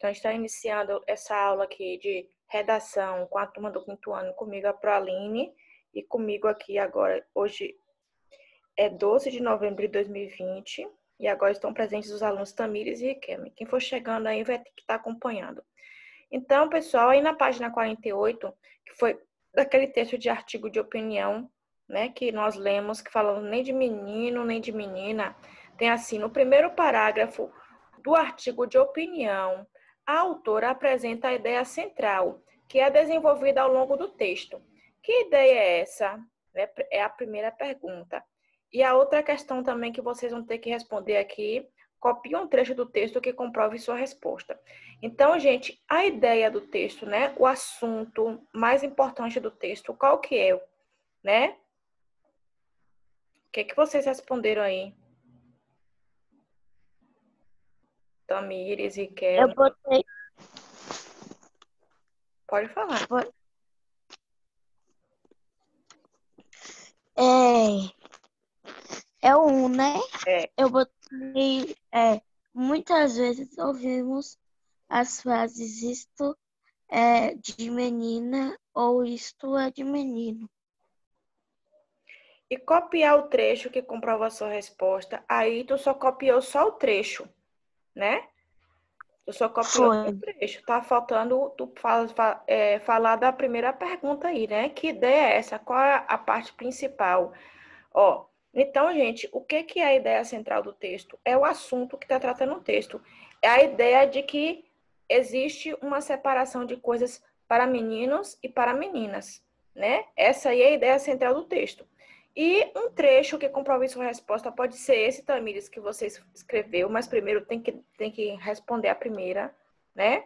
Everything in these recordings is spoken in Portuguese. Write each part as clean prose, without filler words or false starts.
Então, a gente está iniciando essa aula aqui de redação com a turma do quinto ano, comigo a Proaline, e comigo aqui agora, hoje é 12 de novembro de 2020, e agora estão presentes os alunos Tamires e Riquelme. Quem for chegando aí vai ter que estar acompanhando. Então, pessoal, aí na página 48, que foi daquele texto de artigo de opinião, né, que nós lemos, que falamos nem de menino, nem de menina, tem assim, no primeiro parágrafo do artigo de opinião, a autora apresenta a ideia central, que é desenvolvida ao longo do texto. Que ideia é essa? É a primeira pergunta. E a outra questão também que vocês vão ter que responder aqui, copie um trecho do texto que comprove sua resposta. Então, gente, a ideia do texto, né? O assunto mais importante do texto, qual que é, né? O que vocês responderam aí? Tamires e Eu Kelly. botei. Pode falar. É um, né? É. Eu botei. Muitas vezes ouvimos as frases isto é de menina ou isto é de menino. E copiar o trecho que comprova a sua resposta, aí tu só copiou só o trecho, né? Tu só copiou só o trecho. Tá faltando tu falar da primeira pergunta aí, né? Que ideia é essa? Qual é a parte principal? Ó, então, gente, o que é a ideia central do texto? É o assunto que está tratando o texto. É a ideia de que existe uma separação de coisas para meninos e para meninas, né? Essa aí é a ideia central do texto. E um trecho que comprova sua resposta pode ser esse, Tamires, que você escreveu, mas primeiro tem que responder a primeira, né?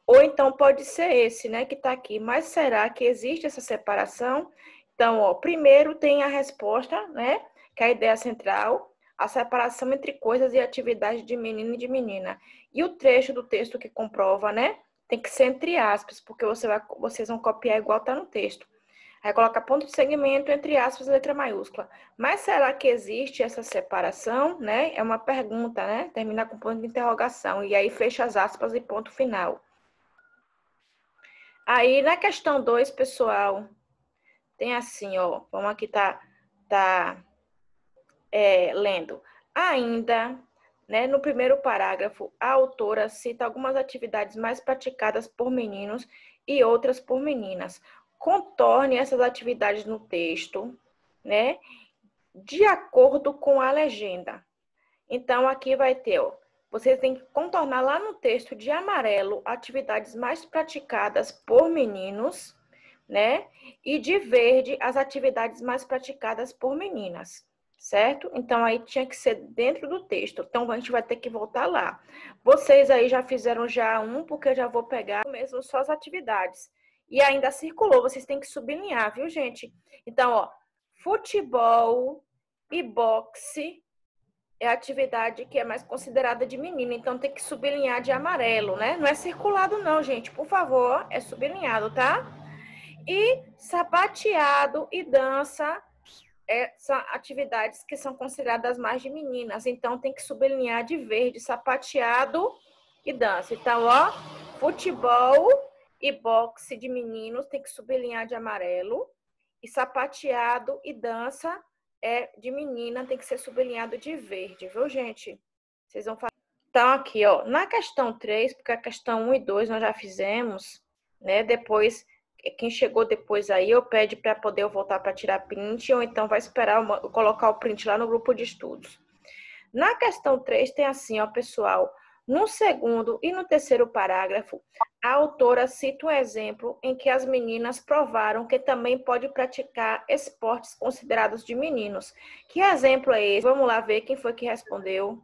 Ou então pode ser esse, né, que está aqui. Mas será que existe essa separação? Então, ó, primeiro tem a resposta, né, que é a ideia central, a separação entre coisas e atividades de menino e de menina. E o trecho do texto que comprova, né, tem que ser entre aspas, porque vocês vão copiar igual está no texto. Aí coloca ponto de segmento, entre aspas, letra maiúscula. Mas será que existe essa separação, né? É uma pergunta, né? Termina com ponto de interrogação. E aí fecha as aspas e ponto final. Aí na questão 2, pessoal, tem assim, ó. Vamos aqui lendo. Ainda, né, no primeiro parágrafo, a autora cita algumas atividades mais praticadas por meninos e outras por meninas. Contorne essas atividades no texto, né, de acordo com a legenda. Então, aqui vai ter, ó, vocês têm que contornar lá no texto de amarelo atividades mais praticadas por meninos, né, e de verde as atividades mais praticadas por meninas. Certo? Então, aí tinha que ser dentro do texto. Então, a gente vai ter que voltar lá. Vocês aí já fizeram já um, porque eu já vou pegar mesmo só as atividades. E ainda circulou, vocês têm que sublinhar, viu, gente? Então, ó, futebol e boxe é a atividade que é mais considerada de menino. Então, tem que sublinhar de amarelo, né? Não é circulado não, gente. Por favor, é sublinhado, tá? E sapateado e dança são atividades que são consideradas mais de meninas. Então, tem que sublinhar de verde, sapateado e dança. Então, ó, futebol e boxe de meninos tem que sublinhar de amarelo. E sapateado e dança de menina tem que ser sublinhado de verde, viu, gente? Vocês vão fazer. Então, aqui, ó, na questão 3, porque a questão 1 e 2 nós já fizemos, né? Depois quem chegou depois aí, eu pede para poder voltar para tirar print, ou então vai esperar eu colocar o print lá no grupo de estudos. Na questão 3 tem assim, ó, pessoal, no segundo e no terceiro parágrafo, a autora cita um exemplo em que as meninas provaram que também pode praticar esportes considerados de meninos. Que exemplo é esse? Vamos lá ver quem foi que respondeu.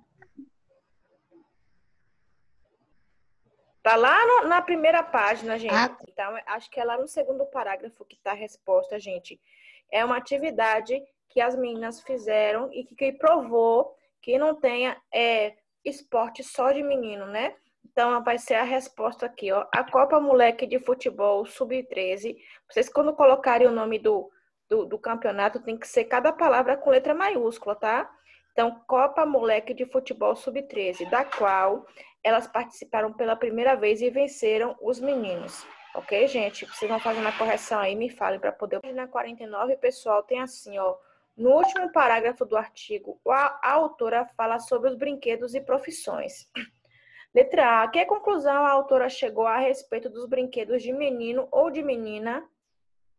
Tá lá na primeira página, gente. Então, acho que é lá no segundo parágrafo que tá a resposta, gente. É uma atividade que as meninas fizeram e que provou que não tenha esporte só de menino, né? Então, vai ser a resposta aqui, ó. A Copa Moleque de Futebol Sub-13. Vocês, quando colocarem o nome do campeonato, tem que ser cada palavra com letra maiúscula, tá? Então, Copa Moleque de Futebol Sub-13, da qual elas participaram pela primeira vez e venceram os meninos. Ok, gente? Vocês vão fazendo a correção aí, me falem para poder... Na 49, pessoal, tem assim, ó. No último parágrafo do artigo, a autora fala sobre os brinquedos e profissões. Letra A. Que conclusão a autora chegou a respeito dos brinquedos de menino ou de menina?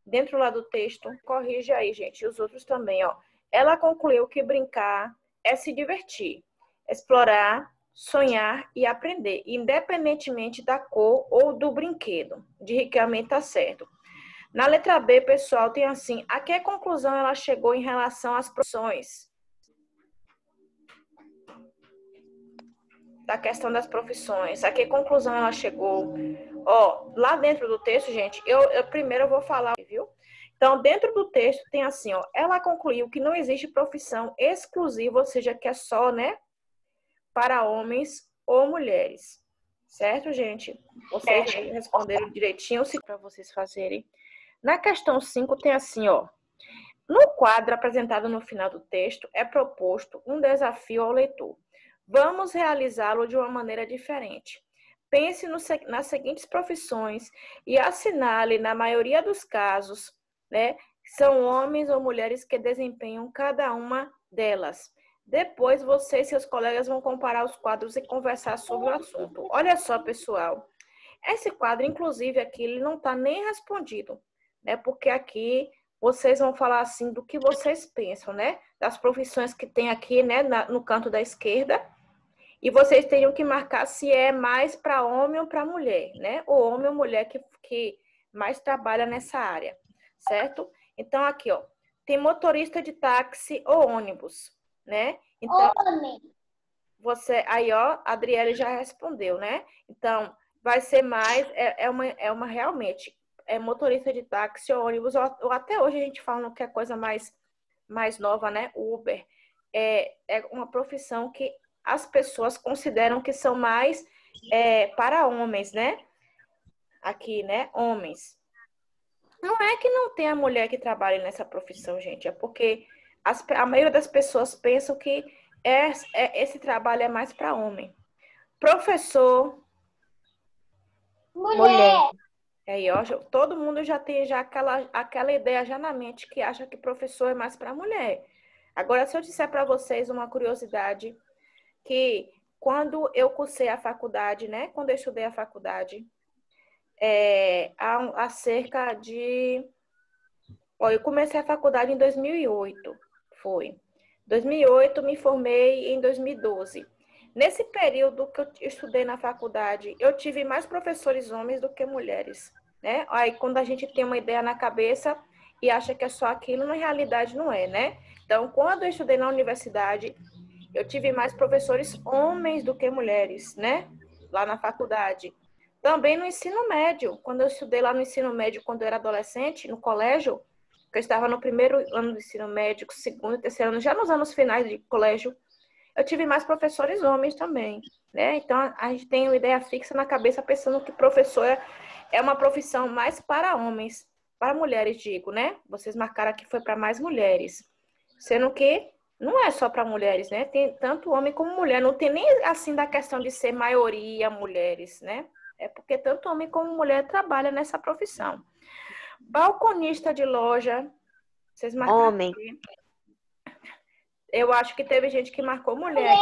Dentro lá do texto, corrige aí, gente. E os outros também, ó. Ela concluiu que brincar é se divertir, explorar, sonhar e aprender, independentemente da cor ou do brinquedo. De que realmente tá certo. Na letra B, pessoal, tem assim, a que conclusão ela chegou em relação às profissões? Da questão das profissões, a que conclusão ela chegou? Ó, lá dentro do texto, gente, eu primeiro vou falar, viu? Então, dentro do texto tem assim, ó, ela concluiu que não existe profissão exclusiva, ou seja, que é só, né, para homens ou mulheres. Certo, gente? Vocês responderam direitinho, se para vocês fazerem. Na questão 5 tem assim, ó. No quadro apresentado no final do texto, é proposto um desafio ao leitor. Vamos realizá-lo de uma maneira diferente. Pense nas seguintes profissões e assinale, na maioria dos casos, né, são homens ou mulheres que desempenham cada uma delas. Depois, você e seus colegas vão comparar os quadros e conversar sobre o assunto. Olha só, pessoal. Esse quadro, inclusive, aqui, ele não está nem respondido, né? Porque aqui vocês vão falar assim do que vocês pensam, né? Das profissões que tem aqui, né, no canto da esquerda. E vocês teriam que marcar se é mais para homem ou para mulher, né? Ou homem ou mulher que mais trabalha nessa área, certo? Então, aqui, ó, tem motorista de táxi ou ônibus, né? Então, você, aí, ó, a Adriele já respondeu, né? Então, vai ser mais, é uma realmente, é motorista de táxi ou ônibus, ou até hoje a gente fala que é coisa mais nova, né? Uber. É uma profissão que as pessoas consideram que são mais para homens, né? Aqui, né? Homens. Não é que não tem a mulher que trabalha nessa profissão, gente. É porque a maioria das pessoas pensam que esse trabalho é mais para homem. Professor. Mulher. Aí, ó, todo mundo já tem já aquela ideia já na mente que acha que professor é mais para mulher. Agora, se eu disser para vocês uma curiosidade, que quando eu cursei a faculdade, né? Quando eu estudei a faculdade, há cerca de... Ó, eu comecei a faculdade em 2008, foi. 2008, me formei em 2012. Nesse período que eu estudei na faculdade, eu tive mais professores homens do que mulheres, né? Aí, quando a gente tem uma ideia na cabeça e acha que é só aquilo, na realidade não é, né? Então, quando eu estudei na universidade, eu tive mais professores homens do que mulheres, né? Lá na faculdade. Também no ensino médio. Quando eu estudei lá no ensino médio, quando eu era adolescente, no colégio, que eu estava no primeiro ano do ensino médio, segundo e terceiro ano, já nos anos finais de colégio, eu tive mais professores homens também, né? Então, a gente tem uma ideia fixa na cabeça pensando que professor é uma profissão mais para homens, para mulheres, digo, né? Vocês marcaram que foi para mais mulheres. Sendo que não é só para mulheres, né? Tem tanto homem como mulher. Não tem nem assim da questão de ser maioria mulheres, né? É porque tanto homem como mulher trabalham nessa profissão. Balconista de loja, vocês marcaram? Homem. Eu acho que teve gente que marcou mulher.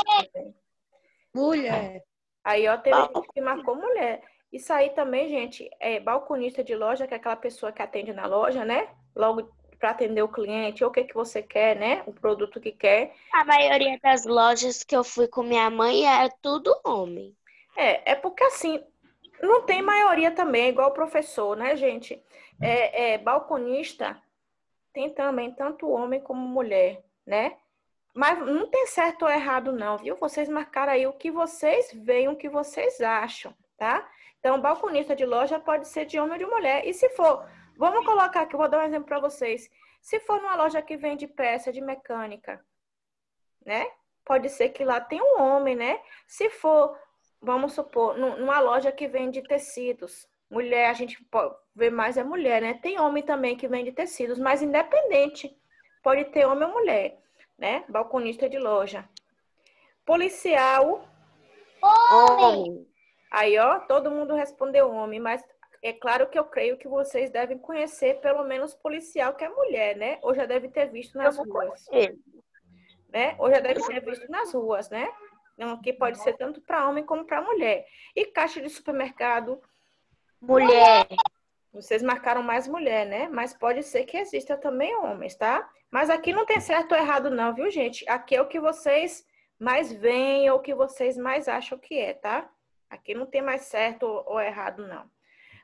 Mulher. Aí, ó, teve gente que marcou mulher. Isso aí também, gente, balconista de loja, que é aquela pessoa que atende na loja, né? Logo para atender o cliente, ou o que que você quer, né? O produto que quer. A maioria das lojas que eu fui com minha mãe era tudo homem. É porque assim, não tem maioria também, é igual o professor, né, gente? Balconista tem também tanto homem como mulher, né? Mas não tem certo ou errado, não, viu? Vocês marcaram aí o que vocês veem, o que vocês acham, tá? Então, balconista de loja pode ser de homem ou de mulher. E se for, vamos colocar aqui, eu vou dar um exemplo para vocês. Se for numa loja que vende peça de mecânica, né? Pode ser que lá tenha um homem, né? Se for, vamos supor, numa loja que vende tecidos, mulher, a gente pode ver mais é mulher, né? Tem homem também que vende tecidos, mas independente, pode ter homem ou mulher, né? Balconista de loja. Policial. Homem. Aí, ó, todo mundo respondeu homem, mas é claro que eu creio que vocês devem conhecer pelo menos policial que é mulher, né? Ou já deve ter visto Eu nas não ruas, conheço. né? Ou já deve ter visto nas ruas, né? Então, que pode ser tanto para homem como para mulher. E caixa de supermercado, Mulher. vocês marcaram mais mulher, né? Mas pode ser que exista também homens, tá? Mas aqui não tem certo ou errado não, viu, gente? Aqui é o que vocês mais veem ou o que vocês mais acham que é, tá? Aqui não tem mais certo ou errado, não.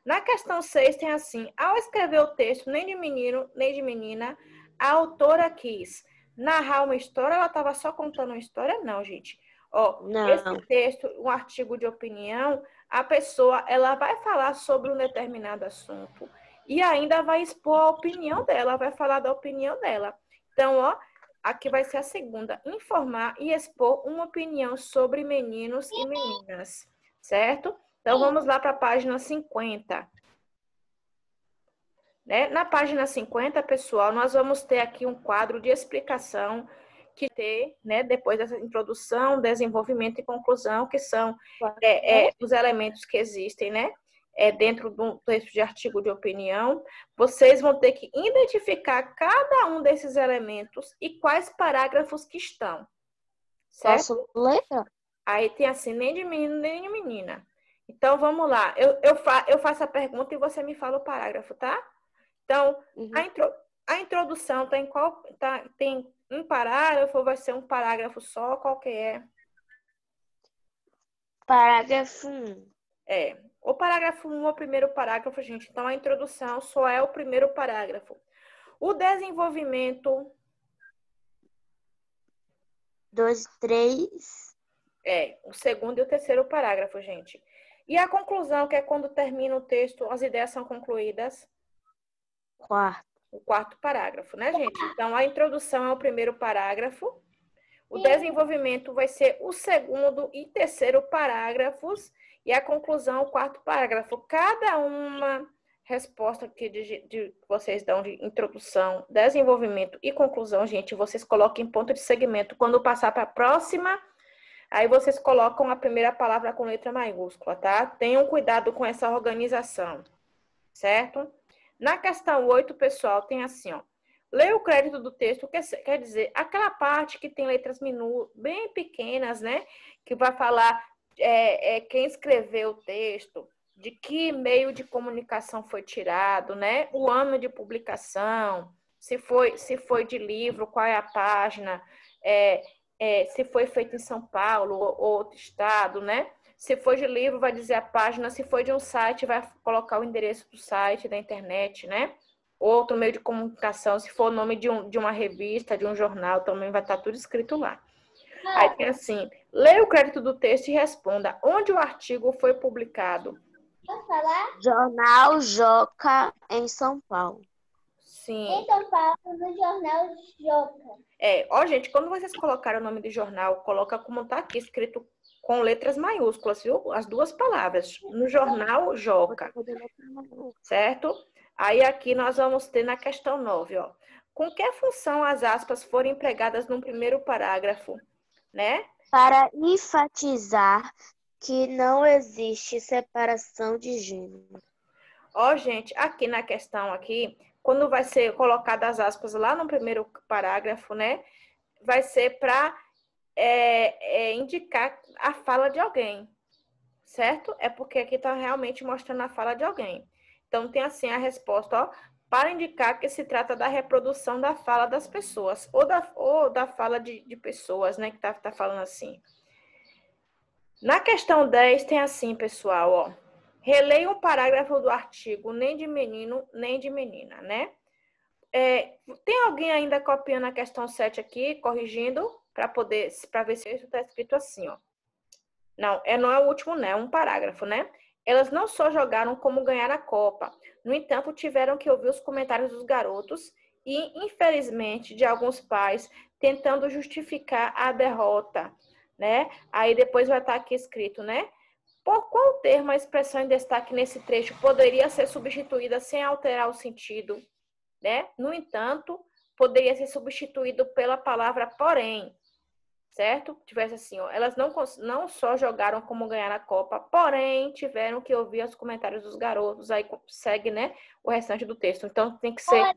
Na questão 6 tem assim, ao escrever o texto, nem de menino, nem de menina, a autora quis narrar uma história, ela estava só contando uma história? Não, gente. Ó, esse Não. texto, um artigo de opinião, a pessoa, ela vai falar sobre um determinado assunto e ainda vai expor a opinião dela, vai falar da opinião dela. Então, ó, aqui vai ser a segunda, informar e expor uma opinião sobre meninos e meninas, certo? Então, vamos lá para a página 50. Né? Na página 50, pessoal, nós vamos ter aqui um quadro de explicação que tem, né, depois dessa introdução, desenvolvimento e conclusão, que são os elementos que existem, né, dentro do texto de artigo de opinião. Vocês vão ter que identificar cada um desses elementos e quais parágrafos que estão, certo? Posso ler? Aí tem assim, nem de menino, nem de menina. Então, vamos lá. Eu faço a pergunta e você me fala o parágrafo, tá? Então, a introdução tem tem um parágrafo ou vai ser um parágrafo só? Qual que é? Parágrafo 1. O parágrafo 1 é o primeiro parágrafo, gente. Então, a introdução só é o primeiro parágrafo. O desenvolvimento... 2, 3. O segundo e o terceiro parágrafo, gente. E a conclusão, que é quando termina o texto, as ideias são concluídas? 4. O quarto parágrafo, né, gente? Então, a introdução é o primeiro parágrafo. O desenvolvimento vai ser o segundo e terceiro parágrafos. E a conclusão, o quarto parágrafo. Cada uma resposta que vocês dão de introdução, desenvolvimento e conclusão, gente, vocês coloquem ponto de segmento. Quando passar para a próxima, aí vocês colocam a primeira palavra com letra maiúscula, tá? Tenham cuidado com essa organização, certo? Na questão 8, pessoal, tem assim, ó. Leia o crédito do texto, quer dizer, aquela parte que tem letras bem pequenas, né? Que vai falar quem escreveu o texto, de que meio de comunicação foi tirado, né? O ano de publicação, se foi de livro, qual é a página, se foi feito em São Paulo ou outro estado, né? Se for de livro, vai dizer a página. Se for de um site, vai colocar o endereço do site, da internet, né? Outro meio de comunicação. Se for o nome de uma revista, de um jornal, também vai estar tudo escrito lá. Aí tem assim, leia o crédito do texto e responda onde o artigo foi publicado. Jornal Joca, em São Paulo. Sim. Em São Paulo, no jornal Joca. Gente, quando vocês colocarem o nome de jornal, coloca como está aqui escrito com letras maiúsculas, viu? As duas palavras. No jornal Joca. Certo? Aí aqui nós vamos ter na questão 9, ó. Com que função as aspas foram empregadas no primeiro parágrafo, né? Para enfatizar que não existe separação de gênero. Gente, aqui na questão aqui, quando vai ser colocadas as aspas lá no primeiro parágrafo, né? Vai ser para indicar a fala de alguém, certo? É porque aqui está realmente mostrando a fala de alguém. Então, tem assim a resposta, ó, para indicar que se trata da reprodução da fala das pessoas, ou da fala de pessoas, né, que tá falando assim. Na questão 10, tem assim, pessoal, ó, releia um parágrafo do artigo, nem de menino, nem de menina, né? Tem alguém ainda copiando a questão 7 aqui, corrigindo, para ver se isso está escrito assim, ó. Não é o último, né? É um parágrafo, né? Elas não só jogaram como ganhar a Copa. No entanto, tiveram que ouvir os comentários dos garotos e, infelizmente, de alguns pais tentando justificar a derrota, né? Aí depois vai estar aqui escrito, né? Por qual termo a expressão em destaque nesse trecho poderia ser substituída sem alterar o sentido, né? No entanto, poderia ser substituído pela palavra porém. certo? Tivesse assim, ó, elas não só jogaram como ganhar a Copa, porém tiveram que ouvir os comentários dos garotos, aí segue, né, o restante do texto. Então tem que ser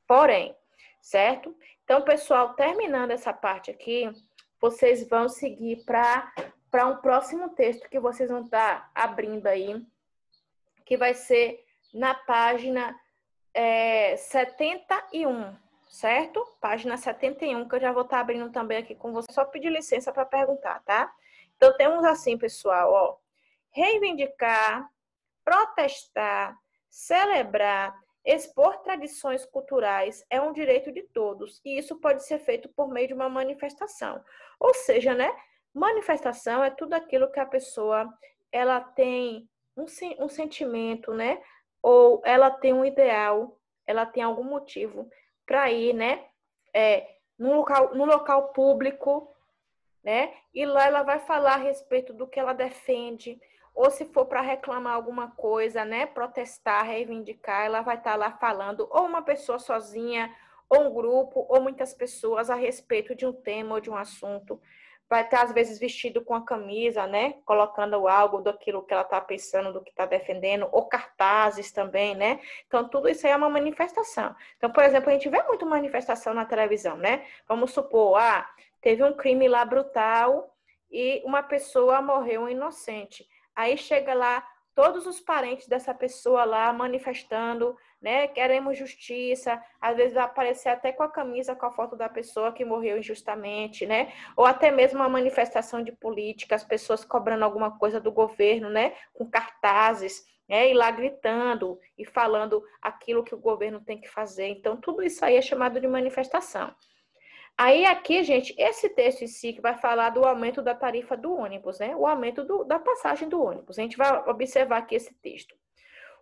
porém, certo? Então, pessoal, terminando essa parte aqui, vocês vão seguir para um próximo texto que vocês vão estar abrindo aí, que vai ser na página 71. Certo? Página 71, que eu já vou estar abrindo também aqui com você. Só pedir licença para perguntar, tá? Então, temos assim, pessoal, ó. Reivindicar, protestar, celebrar, expor tradições culturais é um direito de todos. E isso pode ser feito por meio de uma manifestação. Ou seja, né? Manifestação é tudo aquilo que a pessoa, ela tem um sentimento, né? Ou ela tem um ideal, ela tem algum motivo para ir, né, no local público, né, e lá ela vai falar a respeito do que ela defende, ou se for para reclamar alguma coisa, né, protestar, reivindicar, ela vai estar lá falando, ou uma pessoa sozinha, ou um grupo, ou muitas pessoas a respeito de um tema ou de um assunto. Vai estar, às vezes, vestido com a camisa, né? Colocando algo daquilo que ela está pensando, do que está defendendo, ou cartazes também, né? Então, tudo isso aí é uma manifestação. Então, por exemplo, a gente vê muito manifestação na televisão, né? Vamos supor, teve um crime lá brutal e uma pessoa morreu inocente. Aí chega lá todos os parentes dessa pessoa lá manifestando, né? Queremos justiça. Às vezes vai aparecer até com a camisa com a foto da pessoa que morreu injustamente, né? Ou até mesmo uma manifestação de política, as pessoas cobrando alguma coisa do governo, né? Com cartazes, né? E lá gritando e falando aquilo que o governo tem que fazer. Então, tudo isso aí é chamado de manifestação. Aí aqui, gente, esse texto em si que vai falar do aumento da tarifa do ônibus, né? O aumento da passagem do ônibus. A gente vai observar aqui esse texto.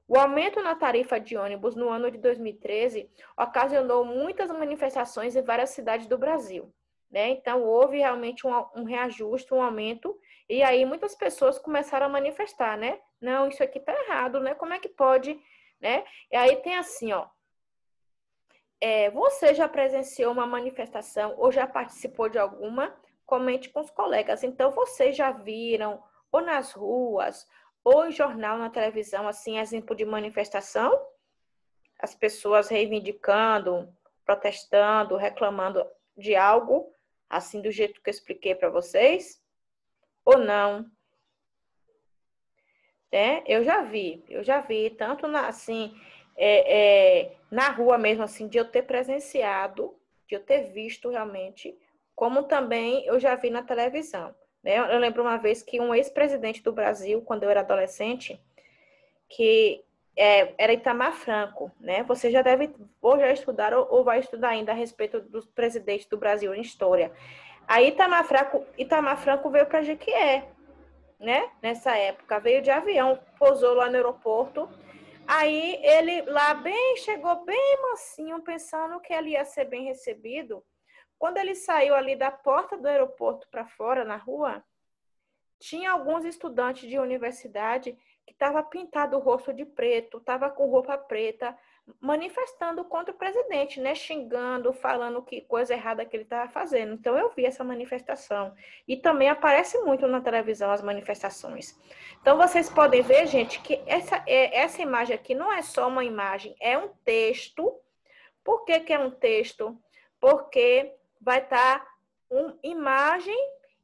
O aumento na tarifa de ônibus no ano de 2013 ocasionou muitas manifestações em várias cidades do Brasil, né? Então, houve realmente um reajuste, um aumento, e aí muitas pessoas começaram a manifestar, né? Não, isso aqui tá errado, né? Como é que pode, né? E aí tem assim, ó, você já presenciou uma manifestação ou já participou de alguma? Comente com os colegas. Então, vocês já viram, ou nas ruas, ou em jornal, na televisão, assim, exemplo de manifestação? As pessoas reivindicando, protestando, reclamando de algo, assim, do jeito que eu expliquei para vocês? Ou não? Eu já vi, tanto assim, na rua mesmo, assim, de eu ter presenciado, de eu ter visto realmente, como também eu já vi na televisão, né? Eu lembro uma vez que um ex-presidente do Brasil, quando eu era adolescente, que era Itamar Franco, né? Você já deve, ou já estudar, ou vai estudar ainda a respeito dos presidentes do Brasil em história. Aí Itamar Franco veio para Jequié, né? Nessa época, veio de avião, pousou lá no aeroporto. Aí ele lá chegou bem mansinho, pensando que ele ia ser bem recebido. Quando ele saiu ali da porta do aeroporto para fora, na rua, tinha alguns estudantes de universidade que estavam pintado o rosto de preto, estava com roupa preta, manifestando contra o presidente, né? Xingando, falando que coisa errada que ele estava fazendo. Então, eu vi essa manifestação. E também aparece muito na televisão as manifestações. Então, vocês podem ver, gente, que essa imagem aqui não é só uma imagem, é um texto. Por que é um texto? Porque vai estar uma imagem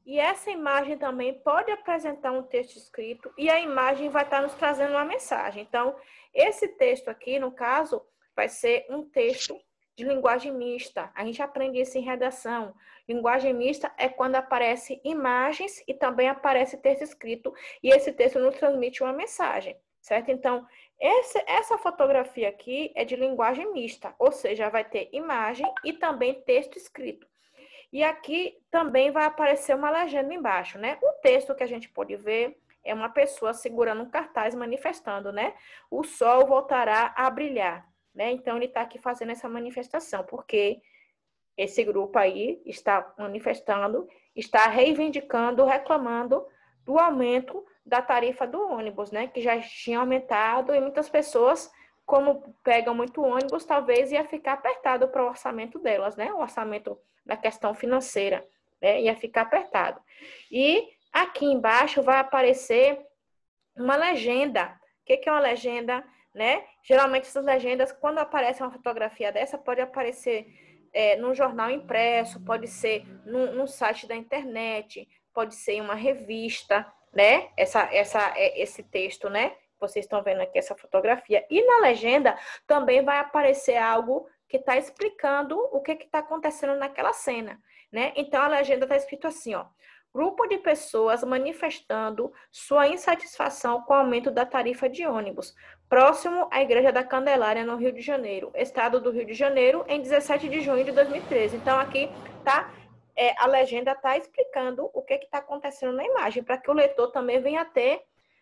e essa imagem também pode apresentar um texto escrito e a imagem vai estar nos trazendo uma mensagem. Então, esse texto aqui, no caso, vai ser um texto de linguagem mista. A gente aprende isso em redação. Linguagem mista é quando aparece imagens e também aparece texto escrito e esse texto nos transmite uma mensagem, certo? Então, essa fotografia aqui é de linguagem mista, ou seja, vai ter imagem e também texto escrito. E aqui também vai aparecer uma legenda embaixo, né? O texto que a gente pode ver é uma pessoa segurando um cartaz manifestando, né? O sol voltará a brilhar, né? Então, ele está aqui fazendo essa manifestação, porque esse grupo aí está manifestando, está reivindicando, reclamando do aumento da tarifa do ônibus, né? Que já tinha aumentado e muitas pessoas, como pegam muito ônibus, talvez ia ficar apertado para o orçamento delas, né? O orçamento da questão financeira. né? Ia ficar apertado. E aqui embaixo vai aparecer uma legenda. O que é uma legenda, né? Geralmente essas legendas, quando aparece uma fotografia dessa, pode aparecer num jornal impresso, pode ser num site da internet, pode ser em uma revista, né? Esse texto, né? Vocês estão vendo aqui essa fotografia. E na legenda também vai aparecer algo que está explicando o que está acontecendo naquela cena, né? Então, a legenda está escrito assim, ó. Grupo de pessoas manifestando sua insatisfação com o aumento da tarifa de ônibus, próximo à Igreja da Candelária, no Rio de Janeiro, estado do Rio de Janeiro, em 17 de junho de 2013. Então, aqui tá, a legenda está explicando o que está acontecendo na imagem, para que o leitor também venha ter,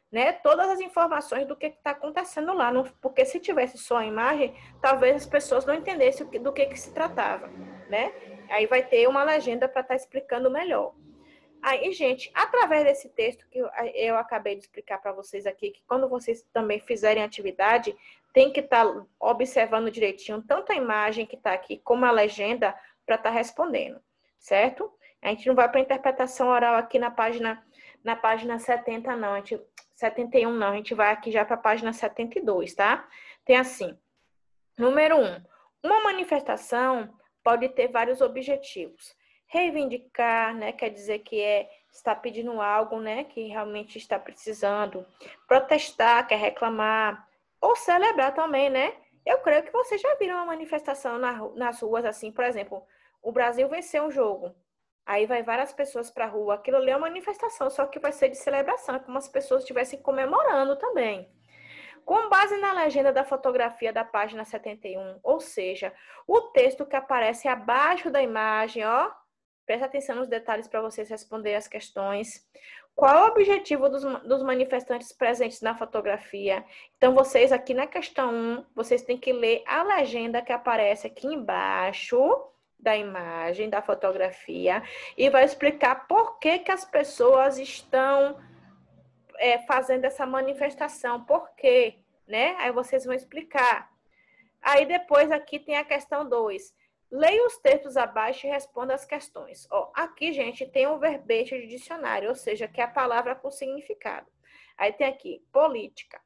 né, todas as informações do que está acontecendo lá. Porque se tivesse só a imagem, talvez as pessoas não entendessem do que se tratava, né? Aí vai ter uma legenda para estar explicando melhor. Aí, gente, através desse texto que eu acabei de explicar para vocês aqui, que quando vocês também fizerem atividade, tem que estar observando direitinho tanto a imagem que está aqui como a legenda para estar respondendo, certo? A gente não vai para a interpretação oral aqui na página 70, não. 71, não. A gente vai aqui já para a página 72, tá? Tem assim, número 1. Uma manifestação pode ter vários objetivos. Reivindicar, né, quer dizer que está pedindo algo, né, que realmente está precisando. Protestar, quer reclamar. Ou celebrar também, né? Eu creio que vocês já viram uma manifestação nas ruas, assim, por exemplo, o Brasil venceu um jogo. Aí vai várias pessoas para a rua. Aquilo ali é uma manifestação, só que vai ser de celebração, é como as pessoas estivessem comemorando também. Com base na legenda da fotografia da página 71, ou seja, o texto que aparece abaixo da imagem, ó, presta atenção nos detalhes para vocês responderem as questões. Qual é o objetivo dos manifestantes presentes na fotografia? Então, vocês aqui na questão 1, vocês têm que ler a legenda que aparece aqui embaixo da imagem, da fotografia, e vai explicar por que as pessoas estão fazendo essa manifestação. Por quê? Né? Aí vocês vão explicar. Aí depois aqui tem a questão 2. Leia os textos abaixo e responda as questões. Ó, aqui, gente, tem um verbete de dicionário, ou seja, que é a palavra com significado. Aí tem aqui, política.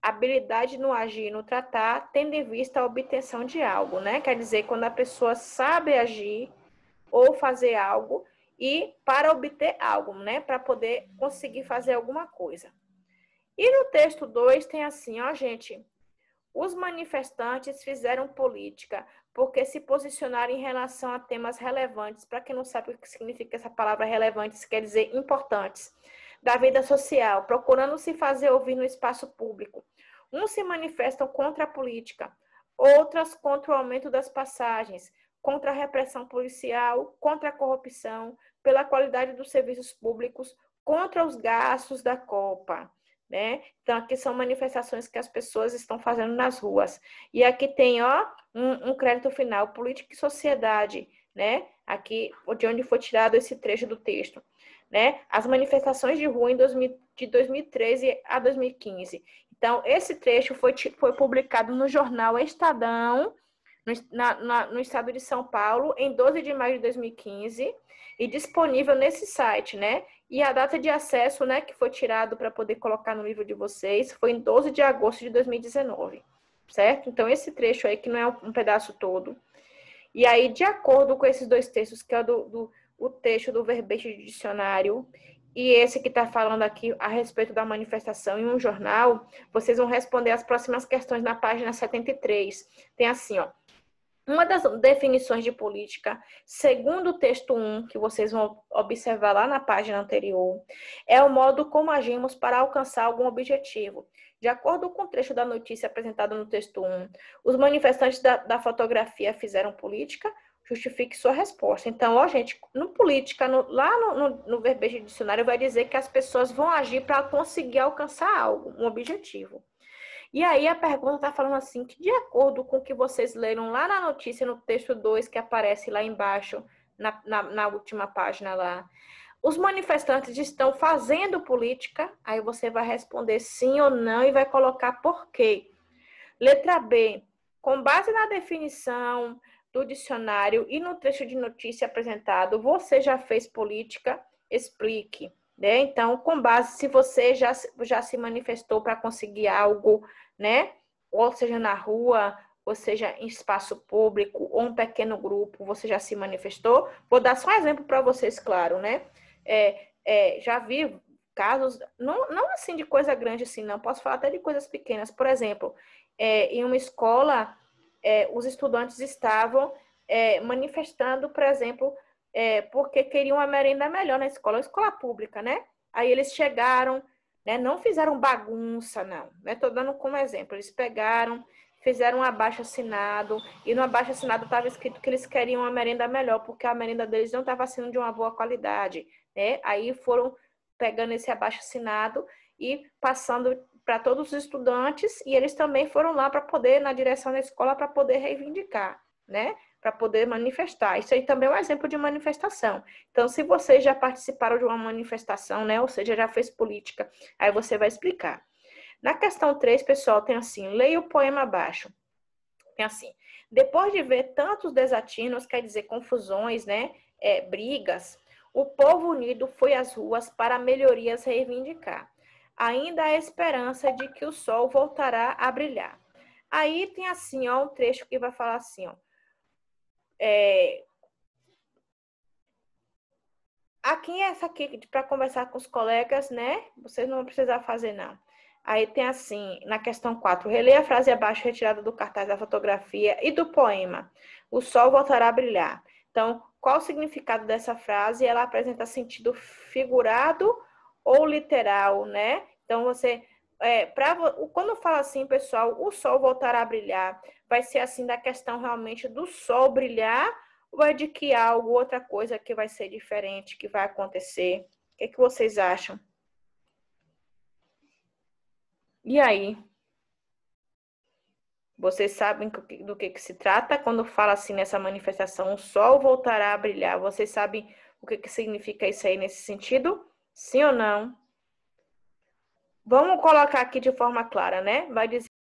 Habilidade no agir e no tratar, tendo em vista a obtenção de algo, né? Quer dizer, quando a pessoa sabe agir ou fazer algo e para obter algo, né? Para poder conseguir fazer alguma coisa. E no texto 2 tem assim, ó, gente. Os manifestantes fizeram política porque se posicionaram em relação a temas relevantes. Para quem não sabe o que significa essa palavra relevantes, quer dizer importantes, da vida social, procurando se fazer ouvir no espaço público. Uns se manifestam contra a política, outras contra o aumento das passagens, contra a repressão policial, contra a corrupção, pela qualidade dos serviços públicos, contra os gastos da Copa. Né? Então, aqui são manifestações que as pessoas estão fazendo nas ruas. E aqui tem, ó, um crédito final, política e sociedade, né? Aqui, de onde foi tirado esse trecho do texto, né? As manifestações de rua de 2013 a 2015. Então, esse trecho foi publicado no jornal Estadão, no estado de São Paulo, em 12 de maio de 2015, e disponível nesse site, né? E a data de acesso, né, que foi tirado para poder colocar no livro de vocês, foi em 12 de agosto de 2019, certo? Então, esse trecho aí, que não é um pedaço todo. E aí, de acordo com esses dois textos, que é o texto do verbete de dicionário e esse que está falando aqui a respeito da manifestação em um jornal, vocês vão responder as próximas questões na página 73. Tem assim, ó. Uma das definições de política, segundo o texto 1, que vocês vão observar lá na página anterior, é o modo como agimos para alcançar algum objetivo. De acordo com o trecho da notícia apresentada no texto 1, os manifestantes da fotografia fizeram política, justifique sua resposta. Então, ó, gente, no política, lá no verbete de dicionário, vai dizer que as pessoas vão agir para conseguir alcançar algo, um objetivo. E aí a pergunta está falando assim, que de acordo com o que vocês leram lá na notícia, no texto 2, que aparece lá embaixo, na última página lá, os manifestantes estão fazendo política? Aí você vai responder sim ou não e vai colocar por quê. Letra B, com base na definição, do dicionário e no trecho de notícia apresentado, você já fez política? Explique. Né? Então, com base, se você já se manifestou para conseguir algo, né? Ou seja, na rua, ou seja, em espaço público, ou um pequeno grupo, você já se manifestou? Vou dar só um exemplo para vocês, claro, né? Já vi casos, não assim de coisa grande assim, não. Posso falar até de coisas pequenas. Por exemplo, em uma escola, os estudantes estavam manifestando, por exemplo, porque queriam uma merenda melhor na escola pública, né? Aí eles chegaram, né? Não fizeram bagunça, não. Estou dando como exemplo. Eles pegaram, fizeram um abaixo-assinado, e no abaixo-assinado estava escrito que eles queriam uma merenda melhor, porque a merenda deles não estava sendo de uma boa qualidade, né? Aí foram pegando esse abaixo-assinado e passando para todos os estudantes, e eles também foram lá para poder, na direção da escola, para poder reivindicar, né? Para poder manifestar. Isso aí também é um exemplo de manifestação. Então, se vocês já participaram de uma manifestação, né? Ou seja, já fez política, aí você vai explicar. Na questão 3, pessoal, tem assim, leia o poema abaixo. Tem assim, depois de ver tantos desatinos, quer dizer, confusões, né? Brigas, o povo unido foi às ruas para melhorias reivindicar. Ainda há esperança de que o sol voltará a brilhar. Aí tem assim, ó, um trecho que vai falar assim, ó. Aqui essa aqui para conversar com os colegas, né? Vocês não vão precisar fazer, não. Aí tem assim, na questão 4, releia a frase abaixo retirada do cartaz da fotografia e do poema. O sol voltará a brilhar. Então, qual o significado dessa frase? Ela apresenta sentido figurado ou literal, né? Então, você... quando fala assim, pessoal, o sol voltará a brilhar, vai ser assim da questão realmente do sol brilhar, ou é de que algo, outra coisa que vai ser diferente, que vai acontecer? O que vocês acham? E aí? Vocês sabem do que se trata quando fala assim nessa manifestação, o sol voltará a brilhar? Vocês sabem o que significa isso aí nesse sentido? Sim ou não? Vamos colocar aqui de forma clara, né? Vai dizer